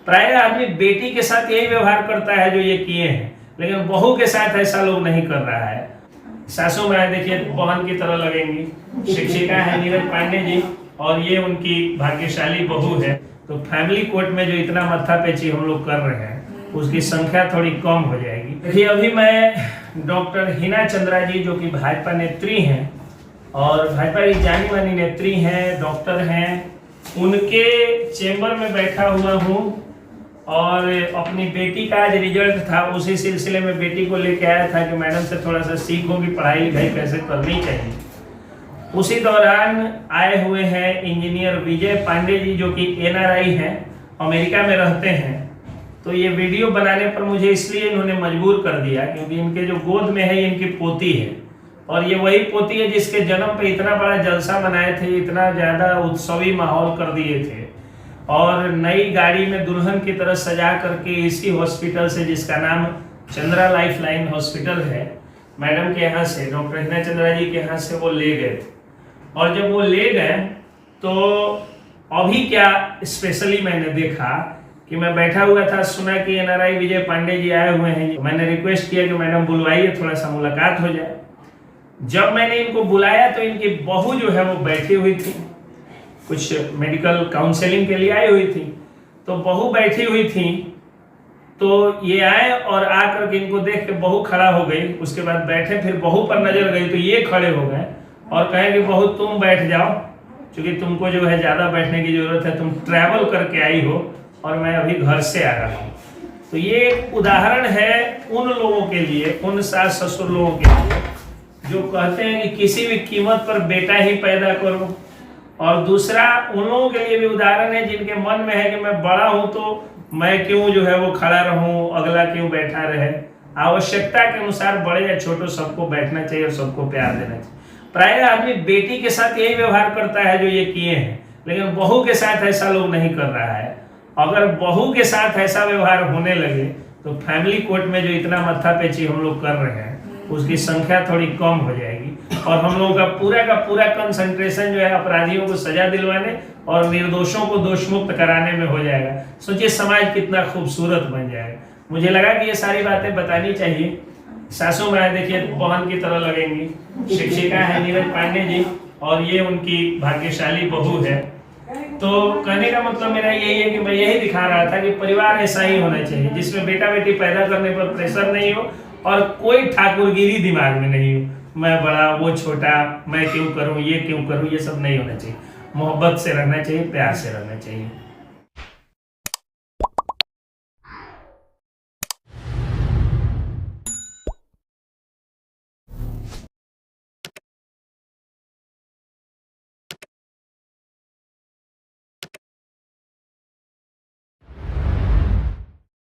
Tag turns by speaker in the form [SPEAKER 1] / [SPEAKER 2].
[SPEAKER 1] प्राय आदमी बेटी के साथ यही व्यवहार करता है जो ये किए हैं, लेकिन बहू के साथ ऐसा लोग नहीं कर रहा है। सासू माँ देखिए बहन की तरह लगेंगी। शिक्षिका है नीरज पांडे जी और ये उनकी भाग्यशाली बहू है। तो फैमिली कोर्ट में जो इतना माथापेची हम लोग कर रहे हैं उसकी संख्या थोड़ी कम हो जाएगी। देखिए अभी मैं डॉक्टर हिना चंद्रा जी जो कि भाजपा नेत्री हैं और भाजपा की जानी मानी नेत्री हैं, डॉक्टर हैं, उनके चेंबर में बैठा हुआ हूँ और अपनी बेटी का आज रिजल्ट था, उसी सिलसिले में बेटी को लेके आया था कि मैडम से थोड़ा सा सीखो कि पढ़ाई लिखाई कैसे करनी चाहिए। उसी दौरान आए हुए हैं इंजीनियर विजय पांडे जी जो कि NRI हैं, अमेरिका में रहते हैं। तो ये वीडियो बनाने पर मुझे इसलिए इन्होंने मजबूर कर दिया क्योंकि इनके जो गोद में है ये इनकी पोती है और ये वही पोती है जिसके जन्म पे इतना बड़ा जलसा बनाए थे, इतना ज़्यादा उत्सवी माहौल कर दिए थे और नई गाड़ी में दुल्हन की तरह सजा करके इसी हॉस्पिटल से जिसका नाम चंद्रा लाइफलाइन हॉस्पिटल है, मैडम के यहाँ से, डॉक्टर हिना चंद्रा जी के यहाँ से वो ले गए। और जब वो ले गए तो अभी क्या स्पेशली मैंने देखा कि मैं बैठा हुआ था, सुना कि NRI विजय पांडे जी आए हुए हैं। मैंने रिक्वेस्ट किया कि मैडम बुलवाइए, थोड़ा सा मुलाकात हो जाए। जब मैंने इनको बुलाया तो इनकी बहू जो है वो बैठी हुई थी, कुछ मेडिकल काउंसलिंग के लिए आई हुई थी। तो बहू बैठी हुई थी तो ये आए और आकर के इनको देख के बहू खड़ा हो गई। उसके बाद बैठे, फिर बहू पर नजर गई तो ये खड़े हो गए और कहे कि बहू तुम बैठ जाओ, क्योंकि तुमको जो है ज़्यादा बैठने की ज़रूरत है, तुम ट्रैवल करके आई हो और मैं अभी घर से आ रहा हूँ। तो ये एक उदाहरण है उन लोगों के लिए, उन सास ससुर लोगों के लिए जो कहते हैं कि किसी भी कीमत पर बेटा ही पैदा करो, और दूसरा उन लोगों के लिए भी उदाहरण है जिनके मन में है कि मैं बड़ा हूं तो मैं क्यों जो है वो खड़ा रहूं, अगला क्यों बैठा रहे। आवश्यकता के अनुसार बड़े या छोटे सबको बैठना चाहिए और सबको प्यार देना चाहिए। प्राय आदमी बेटी के साथ यही व्यवहार करता है जो ये किए हैं, लेकिन बहू के साथ ऐसा लोग नहीं कर रहा है। अगर बहू के साथ ऐसा व्यवहार होने लगे तो फैमिली कोर्ट में जो इतना माथापेची हम लोग कर रहे हैं उसकी संख्या थोड़ी कम हो जाएगी और हम लोगों का पूरा कंसंट्रेशन जो है अपराधियों को सजा दिलवाने और निर्दोषों को दोषमुक्त कराने में हो जाएगा। सोचिए समाज कितना खूबसूरत बन जाएगा। मुझे लगा कि ये सारी बातें बतानी चाहिए। सासू माँ देखिए बहन की तरह लगेंगी। शिक्षिका है नीरज पांडे जी और ये उनकी भाग्यशाली बहू है। तो कहने का मतलब मेरा यही है कि मैं यही दिखा रहा था कि परिवार ऐसा ही होना चाहिए जिसमें बेटा बेटी पैदा करने पर प्रेशर नहीं हो और कोई ठाकुरगिरी दिमाग में नहीं हो, मैं बड़ा वो छोटा, मैं क्यों करूं, ये क्यों करूं, ये सब नहीं होना चाहिए। मोहब्बत से रहना चाहिए, प्यार से रहना चाहिए।